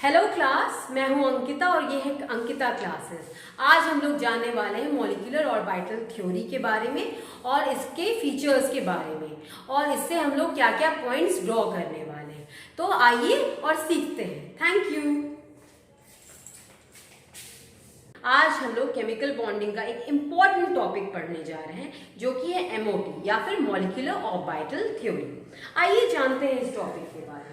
Hello class, मैं हूं अंकिता और ये है अंकिता क्लासेस। आज हम लोग जानने वाले हैं मॉलिक्यूलर ऑर्बिटल थ्योरी के बारे में और इसके फीचर्स के बारे में, और इससे हम लोग क्या क्या पॉइंट्स ड्रॉ करने वाले हैं। तो आइए और सीखते हैं। Thank you. आज हम लोग केमिकल बॉन्डिंग का एक इम्पॉर्टेंट टॉपिक पढ़ने जा रहे हैं, जो कि है एमओटी या फिर मॉलिक्यूलर ऑर्बिटल थ्योरी। आइए जानते हैं इस टॉपिक के बारे में।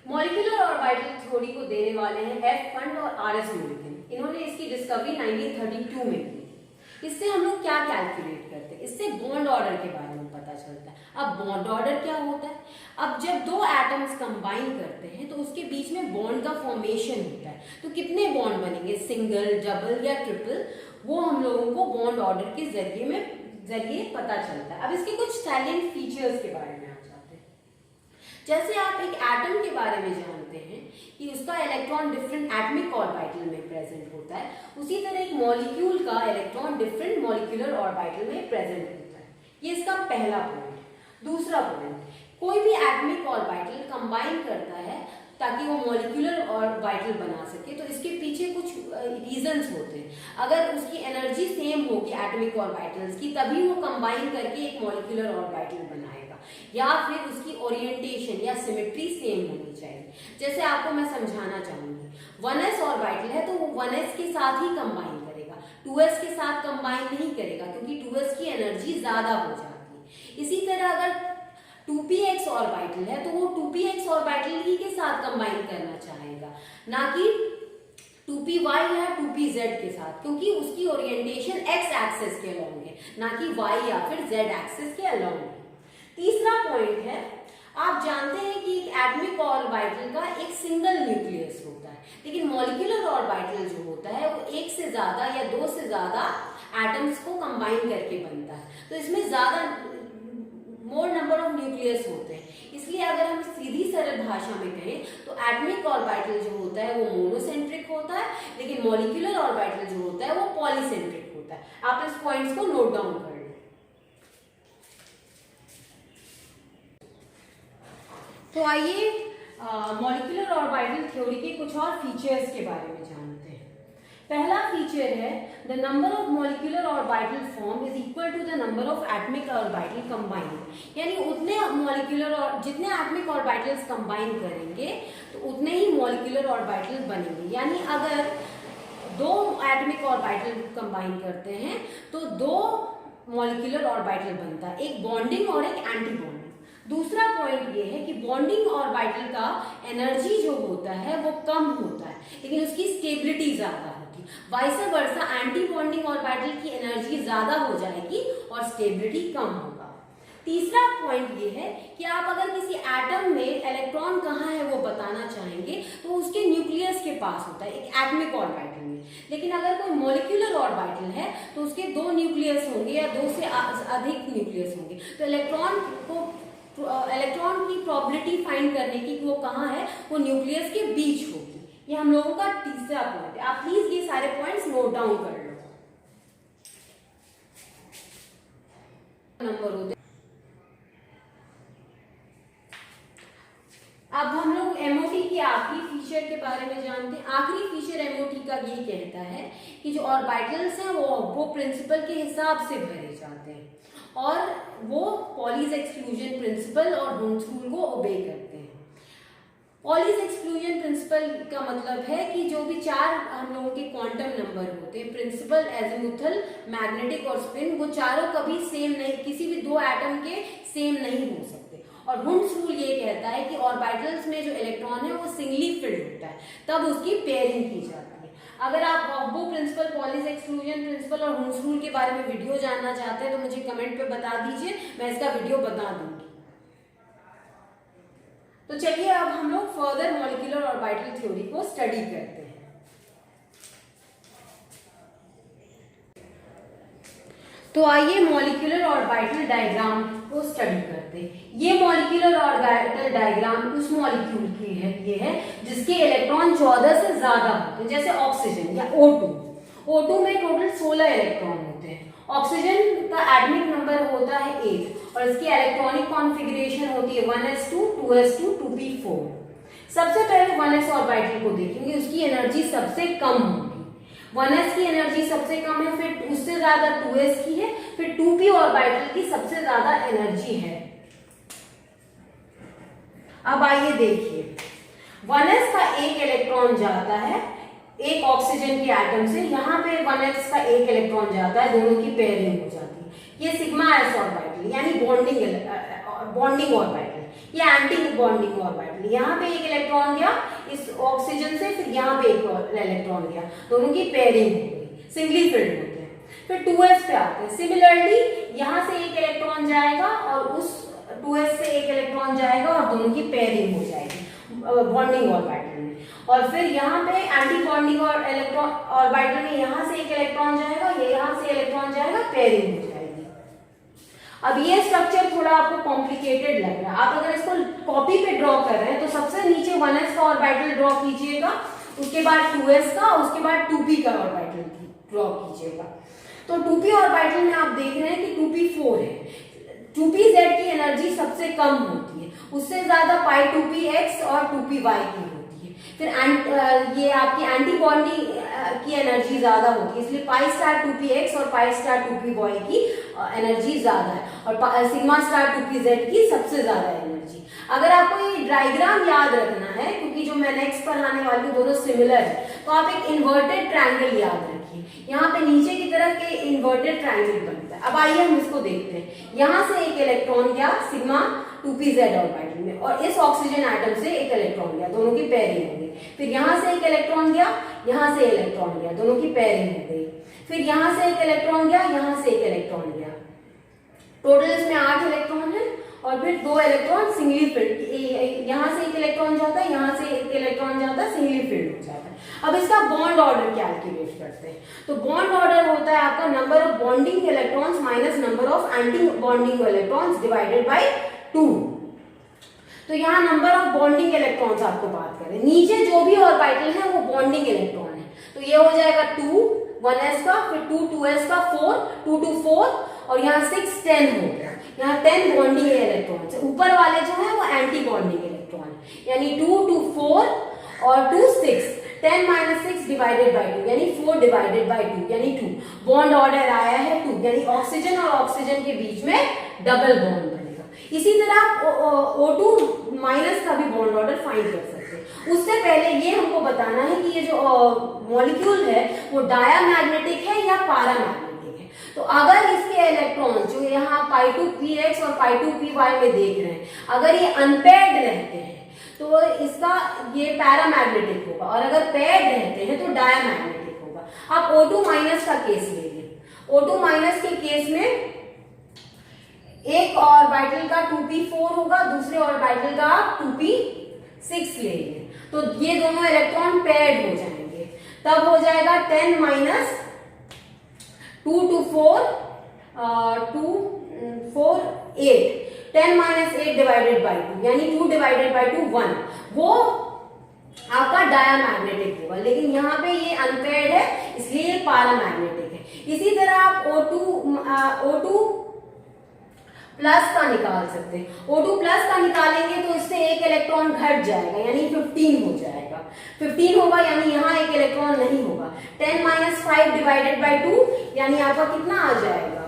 मॉलिक्यूलर ऑर्बिटल थ्योरी को देने वाले हैं एफ फंड और आर.एस. मोलिकन। इन्होंने इसकी डिस्कवरी 1932 में की। इससे हम लोग क्या कैलकुलेट करते हैं? इससे बॉन्ड ऑर्डर के बारे में पता चलता है। अब बॉन्ड ऑर्डर क्या होता है? अब जब दो एटम्स कंबाइन करते हैं तो उसके बीच में बॉन्ड का फॉर्मेशन होता है। तो कितने बॉन्ड बनेंगे, सिंगल, डबल या ट्रिपल, वो हम लोगों को बॉन्ड ऑर्डर के जरिए पता चलता है। अब इसके कुछ सैलिएंट फीचर्स के बारे में जैसे आप एक एटम के बारे में जानते हैं कि उसका इलेक्ट्रॉन डिफरेंट एटमिक ऑर्बिटल में प्रेजेंट होता है, उसी तरह एक मॉलिक्यूल का इलेक्ट्रॉन डिफरेंट मॉलिक्यूलर ऑर्बिटल में प्रेजेंट होता है। ये इसका पहला पॉइंट। दूसरा पॉइंट, कोई भी एटमिक ऑर्बिटल कंबाइन करता है ताकि वो मॉलिक्यूलर ऑर्बिटल बना सके, तो इसके पीछे कुछ रीजंस होते हैं। अगर उसकी एनर्जी सेम होगी एटमिक ऑर्बिटल्स की, तभी वो कंबाइन करके एक मॉलिक्यूलर ऑर्बिटल बनाएगा, या फिर उसकी ओरिएंटेशन या सिमेट्री सेम होनी चाहिए। जैसे आपको मैं समझाना चाहूंगी, 1s ऑर्बिटल है तो वो 1s के साथ ही कंबाइन करेगा, 2s के साथ कंबाइन नहीं करेगा, क्योंकि 2s की एनर्जी ज्यादा हो जाती है। इसी तरह अगर 2px ऑर्बिटल है तो वो 2px ऑर्बिटल ही के साथ कंबाइन करना चाहेगा, ना कि 2py या 2pz के साथ, क्योंकि उसकी ओरिएंटेशन x एक्सिस के अलोंग है, ना कि y या फिर z एक्सिस के अलोंग है। तीसरा पॉइंट है, आप जानते हैं कि एक एटमिक ऑर्बिटल का एक सिंगल न्यूक्लियस होता है, लेकिन मॉलिक्यूलर ऑर्बिटल जो होता है वो एक से ज्यादा या दो से ज्यादा एटम्स को कंबाइन करके बनता है। तो इसमें ज्यादा मोर नंबर ऑफ न्यूक्लियस होते हैं। इसलिए अगर हम सीधी सरल भाषा में कहें तो एटमिक ऑर्बिटल जो होता है वो मोनोसेंट्रिक होता है, लेकिन मॉलिक्यूलर ऑर्बिटल जो होता है वो पॉलीसेंट्रिक होता है। आप इस पॉइंट्स को नोट डाउन कर लें। तो आइए मॉलिक्यूलर ऑर्बिटल थ्योरी के कुछ और फीचर्स के बारे में जानते हैं। पहला फीचर है, the number of molecular orbital form is equal to the number of atomic orbital combined. यानी उतने मॉलिक्यूलर और जितने एटमिक ऑर्बिटल्स कंबाइन करेंगे तो उतने ही मॉलिक्यूलर ऑर्बिटल बनेंगे। यानी अगर दो एटमिक ऑर्बिटल कंबाइन करते हैं तो दो मॉलिक्यूलर ऑर्बिटल बनता है, एक बॉन्डिंग और एक एंटी बॉन्डिंग। दूसरा पॉइंट ये है कि बॉन्डिंग ऑर्बिटल का एनर्जी जो होता है वो कम होता है, लेकिन उसकी स्टेबिलिटी ज्यादा होती है। Vice versa anti bonding orbital की एनर्जी ज्यादा हो जाएगी और स्टेबिलिटी कम होगा। तीसरा पॉइंट ये है कि आप अगर किसी एटम में इलेक्ट्रॉन कहाँ है वो बताना चाहेंगे तो उसके न्यूक्लियस के पास होता है, एक एटमिक ऑर्बिटल में। लेकिन अगर कोई मॉलिक्यूलर ऑर्बिटल है तो उसके दो न्यूक्लियस होंगे या दो से अधिक न्यूक्लियस होंगे। तो इलेक्ट्रॉन की प्रोबेबिलिटी फाइंड करने की कि वो कहाँ है, वो न्यूक्लियस के बीच होगी। ये हम लोगों का तीसरा पॉइंट है। आप प्लीज ये सारे पॉइंट्स नोट डाउन कर लो। नंबर होते। अब हम लोग एमओटी की आखिरी फीचर के बारे में जानते हैं। आखिरी फीचर एमओटी का ये कहता है कि जो ऑर्बिटल्स हैं वो प्रिंसिपल के हिसाब से भरे जाते हैं और वो पॉलीज एक्सक्लूजन प्रिंसिपल और हुंस रूल को ओबे करते हैं। पॉलीज एक्सक्लूजन प्रिंसिपल का मतलब है कि जो भी चार हम लोगों के क्वांटम नंबर होते हैं, प्रिंसिपल, एजीमुथल, मैग्नेटिक और स्पिन, वो चारों कभी सेम नहीं, किसी भी दो एटम के सेम नहीं हो सकते। और हुंस रूल ये कहता है कि ऑर्बिटल्स में जो इलेक्ट्रॉन है वो सिंगली फिल्ड होता है, तब उसकी पेयरिंग की जाती है। अगर आप हॉब्बो प्रिंसिपल, पॉलीज एक्सक्लूजन प्रिंसिपल और हुंस रूल के बारे में वीडियो जानना चाहते हैं तो मुझे कमेंट पे बता दीजिए, मैं इसका वीडियो बता दूंगी। तो चलिए अब हम लोग फर्दर मॉलिक्यूलर ऑर्बिटल थ्योरी को स्टडी करते हैं। तो आइए मॉलिक्यूलर ऑर्बिटल डायग्राम को स्टडी करते हैं। ये मॉलिक्यूलर ऑर्बिटल डायग्राम उस मॉलिक्यूल की है, ये है जिसके इलेक्ट्रॉन 14 से ज्यादा होते हैं, जैसे ऑक्सीजन या O2। O2 में टोटल 16 इलेक्ट्रॉन होते हैं। ऑक्सीजन का एटॉमिक नंबर होता है 8 और इसकी इलेक्ट्रॉनिक कॉन्फ़िगरेशन होती है 1s2, 2s2, 2p4। सबसे पहले 1s ऑर्बिटल को देखेंगे, उसकी एनर्जी सबसे कम होगी। 1s की एनर्जी सबसे कम है, फिर उससे ज्यादा 2s की है, फिर 2p ऑर्बिटल की सबसे ज्यादा एनर्जी है। अब आइए देखिए, 1s का एक इलेक्ट्रॉन जाता है एक ऑक्सीजन के एटम से, यहाँ पे 1s का एक इलेक्ट्रॉन जाता है, दोनों की पेयरिंग हो जाती है। ये सिग्मा s ऑर्बिटल यानी बॉन्डिंग ऑर्बिटल, ये एंटी बॉन्डिंग ऑर्बिटल। यहाँ पे एक इलेक्ट्रॉन गया इस ऑक्सीजन से, फिर यहाँ पे एक इलेक्ट्रॉन गया, दोनों की पेयरिंग हो गई, सिंगली फिल्ड होते हैं। फिर 2s पे आते हैं। सिमिलरली यहाँ से एक इलेक्ट्रॉन जाएगा और उस 2s से एक इलेक्ट्रॉन जाएगा और दोनों की पेयरिंग हो जाएगी बॉन्डिंग ऑर्बिटल में। और फिर यहाँ पे एंटी बॉन्डिंग और इलेक्ट्रॉन ऑर्बिटल में यहाँ से एक इलेक्ट्रॉन जाएगा, ये यहाँ से इलेक्ट्रॉन जाएगा, पेयरिंग हो जाएगी। अब ये स्ट्रक्चर थोड़ा आपको कॉम्प्लिकेटेड लग रहा है, आप अगर इसको कॉपी पे ड्रॉ कर रहे हैं तो सबसे नीचे 1s का ऑर्बिटल ड्रॉ कीजिएगा, उसके बाद 2s का, उसके बाद 2p का ऑर्बिटल ड्रॉ कीजिएगा। तो 2p ऑर्बिटल में आप देख रहे हैं कि 2p4 है। 2pz की एनर्जी सबसे कम होती है, उससे ज्यादा पाई 2px और 2py की होती है। फिर ये आपकी एंटी बॉन्डिंग की एनर्जी ज्यादा होती है, इसलिए पाई स्टार 2px और पाई स्टार 2py की एनर्जी ज्यादा है, और सिग्मा स्टार 2pz की सबसे ज्यादा एनर्जी। अगर आपको ये डायग्राम याद रखना है, क्योंकि जो मैं नेक्स्ट पढ़ाने वाली हूँ दोनों सिमिलर है, तो आप एक इन्वर्टेड ट्रायंगल याद रखिए। यहाँ पे नीचे की तरफ के इन्वर्टेड ट्रायंगल बनता है। अब आइए हम इसको देखते हैं। यहाँ से एक इलेक्ट्रॉन गया सिग्मा 2pz ऑर्बिटल में, और इस ऑक्सीजन एटम से एक इलेक्ट्रॉन गया, दोनों की पेयरिंग हो गई। फिर यहाँ से एक इलेक्ट्रॉन गया, यहाँ से इलेक्ट्रॉन गया, दोनों की पेयरिंग हो गई। फिर यहाँ से एक इलेक्ट्रॉन गया, यहाँ से एक इलेक्ट्रॉन गया, टोटल इसमें 8 इलेक्ट्रॉन है। और फिर 2 इलेक्ट्रॉन सिंगली फिल्ड, यहाँ से एक इलेक्ट्रॉन जाता है, यहाँ से एक इलेक्ट्रॉन जाता है, सिंगली फिल्ड हो जाता है। अब इसका बॉन्ड ऑर्डर कैलकुलेट करते हैं। तो बॉन्ड ऑर्डर होता है आपका number of bonding electrons minus number of anti bonding electrons divided by 2। तो यहाँ नंबर ऑफ बॉन्डिंग इलेक्ट्रॉन्स आपको बात करें, नीचे जो भी ऑर्बिटल है वो बॉन्डिंग इलेक्ट्रॉन है, तो ये हो जाएगा 2 1s का, फिर 2 2s का, 4 2 2 4, और यहाँ 6 10 हो गया। यहाँ 10 बॉन्डिंग इलेक्ट्रॉन है, ऊपर वाले जो है वो एंटी बॉन्डिंग इलेक्ट्रॉन है, यानी 2 2 4 और 2 6, 10 - 6 डिवाइडेड बाय 2 यानी 4 डिवाइडेड बाय 2 यानी 2। बॉन्ड ऑर्डर आया है 2, यानी ऑक्सीजन और ऑक्सीजन के बीच में डबल बॉन्ड बनेगा। इसी तरह आप O2 माइनस का भी बॉन्ड ऑर्डर फाइंड कर सकते हैं। उससे पहले ये हमको बताना है कि ये जो मॉलिक्यूल है वो डायामैग्नेटिक है या पैरामैग्नेटिक है। तो अगर इसके इलेक्ट्रॉन जो यहाँ π2px और π2py में देख रहे हैं, अगर ये अनपेयर्ड रहते हैं तो इसका ये पैरामैग्नेटिक होगा, और अगर पेयर्ड रहते हैं तो डायामैग्नेटिक होगा। आप O2 माइनस का केस ले लें। O2 माइनस के केस में एक ऑर्बिटल का 2p4 होगा, दूसरे ऑर्बिटल का 2p6 ले लें, तो ये दोनों इलेक्ट्रॉन पेयर्ड हो जाएंगे। तब हो जाएगा 10 - 2 2 4 2 4 8, 10 - 8 डिवाइडेड बाय 2 यानी 2 डिवाइडेड बाय 2 1, वो आपका डायामैग्नेटिक होगा। लेकिन यहाँ पे ये अनपेयर्ड है इसलिए ये पैरामैग्नेटिक है। इसी तरह आप O2 प्लस का निकाल सकते हैं। O2 प्लस का निकालेंगे तो इससे एक इलेक्ट्रॉन घट जाएगा यानी 15 हो जाएगा। 15 होगा यानी यहाँ एक इलेक्ट्रॉन नहीं होगा। 10 - 5 डिवाइडेड बाय 2 यानी आपका कितना आ जाएगा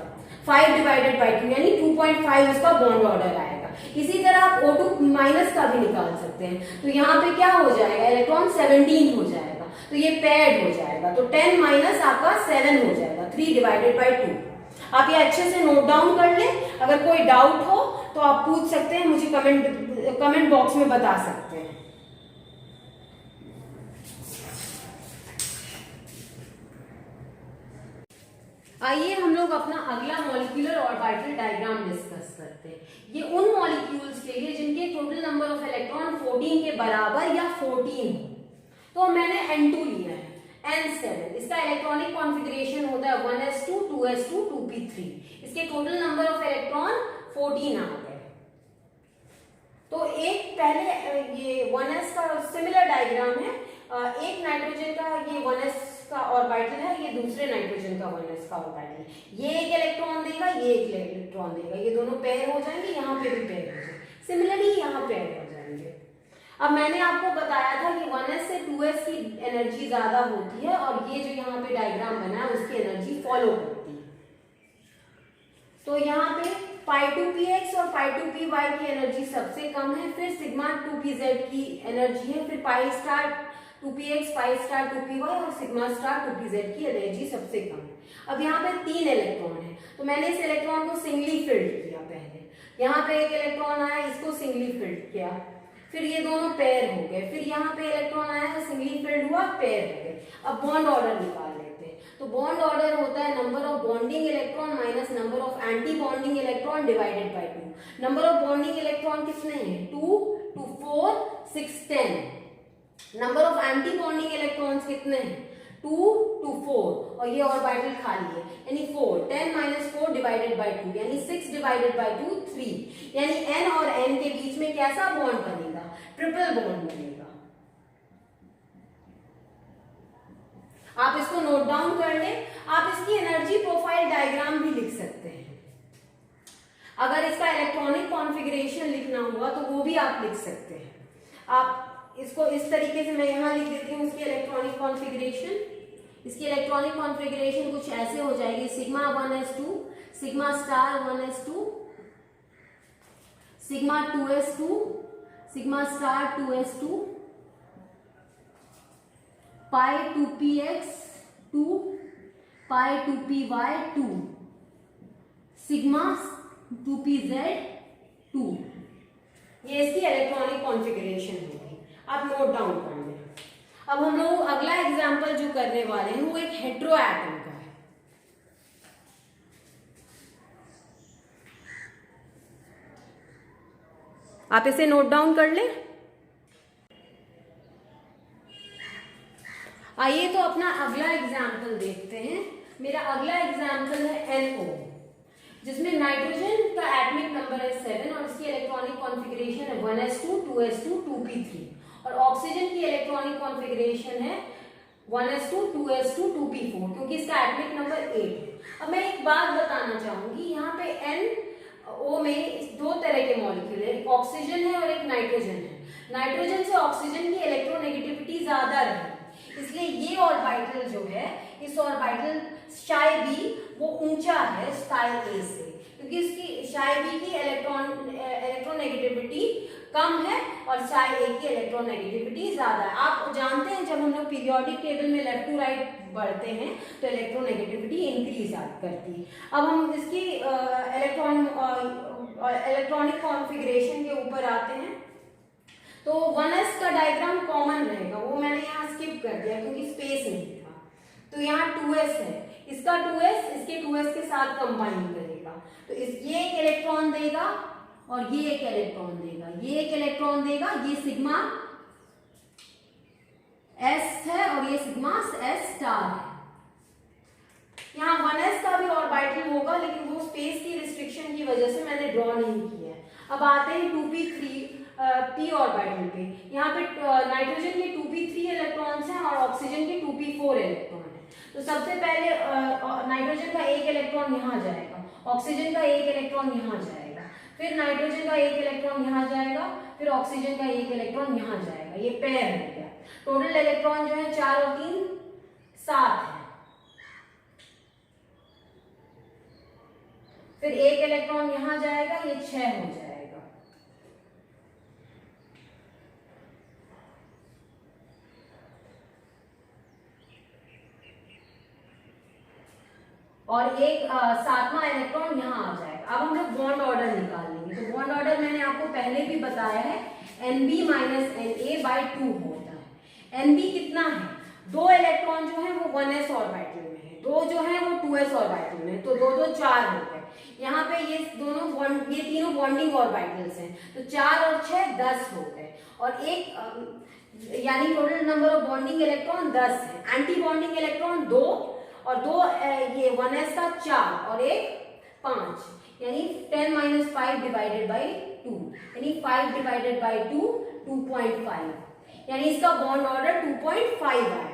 5 डिवाइडेड बाय 2 यानी 2.5 उसका बॉन्ड ऑर्डर आएगा। इसी तरह आप O2 माइनस का भी निकाल सकते हैं, तो यहाँ पे क्या हो जाएगा इलेक्ट्रॉन 17 हो जाएगा, तो ये पेयर्ड हो जाएगा। तो 10 माइनस आपका 7 हो जाएगा, 3 डिवाइडेड बाय 2। आप ये अच्छे से नोट डाउन कर लें। अगर कोई डाउट हो तो आप पूछ सकते हैं, मुझे कमेंट बॉक्स में बता सकते हैं। आइए हम लोग अपना अगला मॉलिक्यूलर ऑर्बिटल डायग्राम डिस्कस करते हैं। ये उन मॉलिक्यूल्स के लिए जिनके टोटल नंबर ऑफ इलेक्ट्रॉन 14 के बराबर या 14 हो। तो मैंने N2 लिया है, N7, इसका इलेक्ट्रॉनिक कॉन्फ़िगरेशन होता है 1s2 2s2 2p3। इसके टोटल नंबर ऑफ इलेक्ट्रॉन 14 आ गए। तो एक पहले ये 1s का सिमिलर डायग्राम है। एक नाइट्रोजन का ये 1s का ऑर्बिटल है, ये दूसरे नाइट्रोजन का 1s का ऑर्बिटल। ये एक इलेक्ट्रॉन देगा, ये एक इलेक्ट्रॉन देगा, ये दोनों पेयर हो जाएंगे, यहाँ पे भी पेयर हो जाएंगे। सिमिलरली यहाँ पेयर हो जाएंगे। अब मैंने आपको बताया था कि 1s से 2s की एनर्जी ज्यादा होती है और ये जो यहाँ पे डायग्राम बना है उसकी एनर्जी फॉलो करती है। तो यहाँ पे π2px और π2py की एनर्जी सबसे कम है, फिर सिग्मा 2pz की एनर्जी है, फिर pi star 2px, pi star 2py और सिग्मा स्टार 2pz की एनर्जी सबसे कम है। अब यहाँ पे 3 इलेक्ट्रॉन है, तो मैंने इस इलेक्ट्रॉन को सिंगली फिल्ड किया। पहले यहाँ पे एक इलेक्ट्रॉन आया, इसको सिंगली फिल्ड किया, फिर ये दोनों पेयर हो गए, फिर यहाँ पे इलेक्ट्रॉन आया, सिंगली फिल्ड हुआ, पेयर हो गए। अब बॉन्ड ऑर्डर निकाल लेते हैं। तो बॉन्ड ऑर्डर होता है number of bonding electron minus number of anti bonding electron divided by 2। Number of bonding electron कितने हैं? 2, 2, 4, 6, 10। Number of anti bonding electrons कितने हैं? 2, 2, 4 और ये ऑर्बिटल खाली है, यानी 4, 10 माइनस 4 डिवाइडेड बाय 2 यानी 6 डिवाइडेड बाय 2 3, यानी n और n के बीच में कैसा बॉन्ड बनेगा? ट्रिपल बॉन्ड बनेगा। आप इसको नोट डाउन कर लें। आप इसकी एनर्जी प्रोफाइल डायग्राम भी लिख सकते हैं। अगर इसका इलेक्ट्रॉनिक कॉन्फ़िगरेशन लिखना हुआ तो वो भी आप लिख सकते हैं। आप इसको इस तरीके से, मैं यहां लिख देती हूँ इसकी इलेक्ट्रॉनिक कॉन्फ़िगरेशन। इसकी इलेक्ट्रॉनिक कॉन्फ़िगरेशन कुछ ऐसे हो जाएगी, sigma 1s2, sigma star 1s2, sigma 2s2, sigma star 2s2, पाई 2px 2, पाई 2py 2, सिग्मा 2pz 2। ये इसकी इलेक्ट्रॉनिक कॉन्फ़िगरेशन होगी। आप नोट डाउन कर लें। अब हम लोग अगला एग्जांपल जो करने वाले हैं वो एक हेटेरो एटम का है। आप इसे नोट डाउन कर लें। आइए तो अपना अगला एग्जाम्पल देखते हैं। मेरा अगला एग्जाम्पल है NO, जिसमें नाइट्रोजन का एटॉमिक नंबर है 7 और इसकी इलेक्ट्रॉनिक कॉन्फ़िगरेशन है 1s2, 2s2, 2p3 और ऑक्सीजन की इलेक्ट्रॉनिक कॉन्फ़िगरेशन है 1s2, 2s2, 2p4 क्योंकि इसका एटॉमिक नंबर 8 है। अब मैं एक बात बताना चाहूंगी, यहाँ पे NO में दो तरह के मॉलिक्यूल है, एक ऑक्सीजन है और एक नाइट्रोजन है। नाइट्रोजन से ऑक्सीजन की इलेक्ट्रोनेगेटिविटी ज्यादा रहेगी, इसलिए ये ऑर्बिटल जो है, इस ऑर्बिटल शाय बी वो ऊंचा है शाय ए से, क्योंकि इसकी शाय बी की इलेक्ट्रोनेगेटिविटी कम है और शाय ए की इलेक्ट्रोनेगेटिविटी ज्यादा है। आप जानते हैं जब हम लोग पीरियोडिक टेबल में लेफ्ट टू राइट बढ़ते हैं तो इलेक्ट्रोनेगेटिविटी इंक्रीज करती है। अब हम इसकी इलेक्ट्रॉनिक कॉन्फ़िगरेशन के ऊपर आते हैं। तो 1s का डायग्राम कॉमन रहेगा, वो मैंने यहाँ स्किप कर दिया क्योंकि स्पेस नहीं था। तो यहाँ 2s है, इसका 2s इसके 2s के साथ कंबाइन करेगा, तो ये एक इलेक्ट्रॉन देगा और ये एक इलेक्ट्रॉन देगा, ये एक इलेक्ट्रॉन देगा, ये सिग्मा s है और ये सिग्मा s स्टार है। यहाँ 1s का भी ऑर्बिटल होगा, लेकिन वो स्पेस की रिस्ट्रिक्शन की वजह से मैंने ड्रॉ नहीं किया है। अब आते हैं 2p3 ऑर्बिटल पे। यहाँ पे नाइट्रोजन के 2p3 इलेक्ट्रॉन्स हैं और ऑक्सीजन के 2p4 इलेक्ट्रॉन हैं। तो सबसे पहले नाइट्रोजन का एक इलेक्ट्रॉन यहाँ जाएगा, ऑक्सीजन का एक इलेक्ट्रॉन यहाँ जाएगा, फिर नाइट्रोजन का एक इलेक्ट्रॉन यहाँ जाएगा, फिर ऑक्सीजन का एक इलेक्ट्रॉन यहाँ जाएगा। ये पेयर हो गया। टोटल इलेक्ट्रॉन जो है 4 और 3 7 है। फिर एक इलेक्ट्रॉन यहाँ जाएगा, ये 6 हो जाएगा। और एक 7वां इलेक्ट्रॉन यहाँ आ जाएगा। अब हम लोग बॉन्ड ऑर्डर निकाल लेंगे। तो बॉन्ड ऑर्डर मैंने आपको पहले भी बताया है, Nb माइनस Na/2 होता है। Nb कितना है? 2 इलेक्ट्रॉन जो है वो 1s ऑर्बिटल में है, 2 जो है वो 2s ऑर्बिटल में, तो 2 2 4 हो गए। यहाँ पे ये तीनों बॉन्डिंग ऑर्बिटल्स हैं, तो 4 और 6 10 हो गए। और एक यानी total number of bonding electron 10 है। एंटी बॉन्डिंग इलेक्ट्रॉन 2 और 2 ये 1s का 4 और एक 5, यानी 10 माइनस 5 डिवाइडेड बाई 2, यानी 5 डिवाइडेड बाई 2 2.5, यानी इसका बॉन्ड ऑर्डर 2.5 आया है।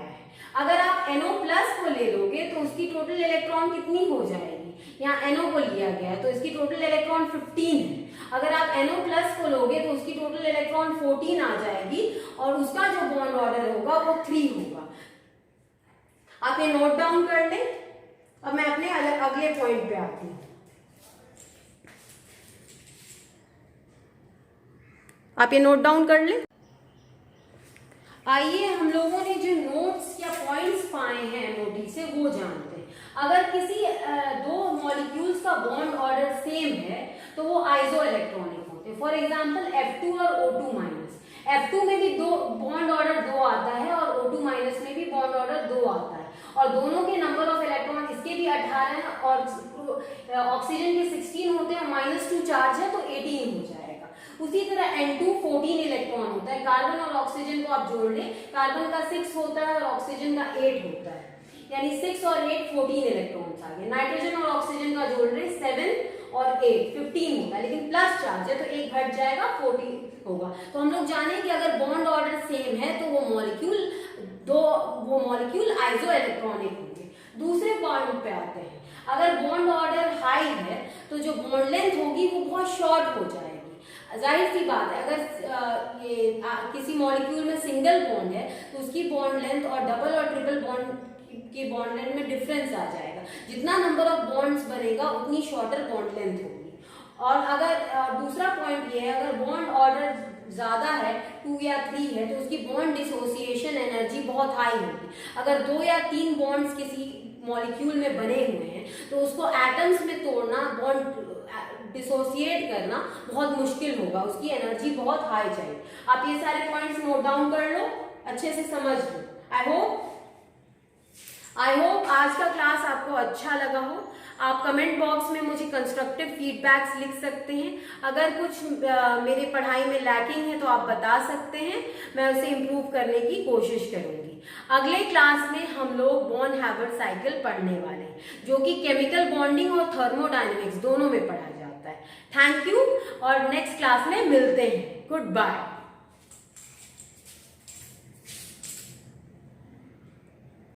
अगर आप NO प्लस को ले लोगे तो उसकी टोटल इलेक्ट्रॉन कितनी हो जाएगी? यहाँ NO को लिया गया है तो इसकी टोटल इलेक्ट्रॉन 15 है। अगर आप NO प्लस को लोगे तो उसकी टोटल इलेक्ट्रॉन 14 आ जाएगी और उसका जो बॉन्ड ऑर्डर होगा वो 3 होगा। आप ये नोट डाउन कर लें। अब मैं अपने अगले पॉइंट पे आती हूँ। आप ये नोट डाउन कर लें। आइए हम लोगों ने जो नोट्स या पॉइंट्स पाए हैं एमओटी से वो जानते हैं। अगर किसी दो मॉलिक्यूल्स का बॉन्ड ऑर्डर सेम है तो वो आइसो इलेक्ट्रॉनिक होते हैं। फॉर एग्जांपल F2 और O2 माइनस। F2 में भी दो बॉन्ड ऑर्डर 2 आता है और O2 माइनस में भी बॉन्ड ऑर्डर 2 आता है और दोनों के नंबर ऑफ इलेक्ट्रॉन इसके भी 18 है और ऑक्सीजन के 16 होते हैं और -2 चार्ज है तो 18 हो जाएगा। उसी तरह N2 14 इलेक्ट्रॉन होता है। कार्बन और ऑक्सीजन को आप जोड़ लें, कार्बन का 6 होता है और ऑक्सीजन का 8 होता है, यानी 6 और 8 14 इलेक्ट्रॉन्स आ गए। नाइट्रोजन और ऑक्सीजन का जोड़ रहे 7 और 8 15 होता है, लेकिन प्लस चार्ज है तो एक घट जाएगा 14 होगा। तो हम लोग जाने कि अगर बॉन्ड ऑर्डर सेम है तो वो मॉलिक्यूल आइसो इलेक्ट्रॉनिक होंगे। दूसरे पॉइंट पे आते हैं। अगर बॉन्ड ऑर्डर हाई है तो जो बॉन्ड लेंथ होगी वो बहुत शॉर्ट हो जाएगी। जाहिर सी बात है, अगर किसी मॉलिक्यूल में सिंगल बॉन्ड है तो उसकी बॉन्ड लेंथ और डबल और ट्रिपल बॉन्ड की बॉन्ड लेंथ में डिफरेंस आ जाएगा। जितना नंबर ऑफ बॉन्ड्स बनेगा उतनी शॉर्टर बॉन्ड लेंथ होगी। और अगर दूसरा पॉइंट ये है, अगर बॉन्ड ऑर्डर ज्यादा है 2 या 3 है तो उसकी बॉन्ड डिसोसिएशन एनर्जी बहुत हाई होगी। अगर 2 या 3 बॉन्ड्स किसी मॉलिक्यूल में बने हुए हैं तो उसको एटम्स में तोड़ना, बॉन्ड डिसोसिएट करना बहुत मुश्किल होगा, उसकी एनर्जी बहुत हाई चाहिए। आप ये सारे पॉइंट्स नोट डाउन कर लो, अच्छे से समझ लो। आई होप आज का क्लास आपको अच्छा लगा हो। आप कमेंट बॉक्स में मुझे कंस्ट्रक्टिव फीडबैक्स लिख सकते हैं। अगर कुछ मेरे पढ़ाई में लैकिंग है तो आप बता सकते हैं, मैं उसे इम्प्रूव करने की कोशिश करूंगी। अगले क्लास में हम लोग बॉर्न हैबर्ट साइकिल पढ़ने वाले हैं, जो कि केमिकल बॉन्डिंग और थर्मोडायनेमिक्स दोनों में पढ़ा जाता है। थैंक यू और नेक्स्ट क्लास में मिलते हैं। Good bye.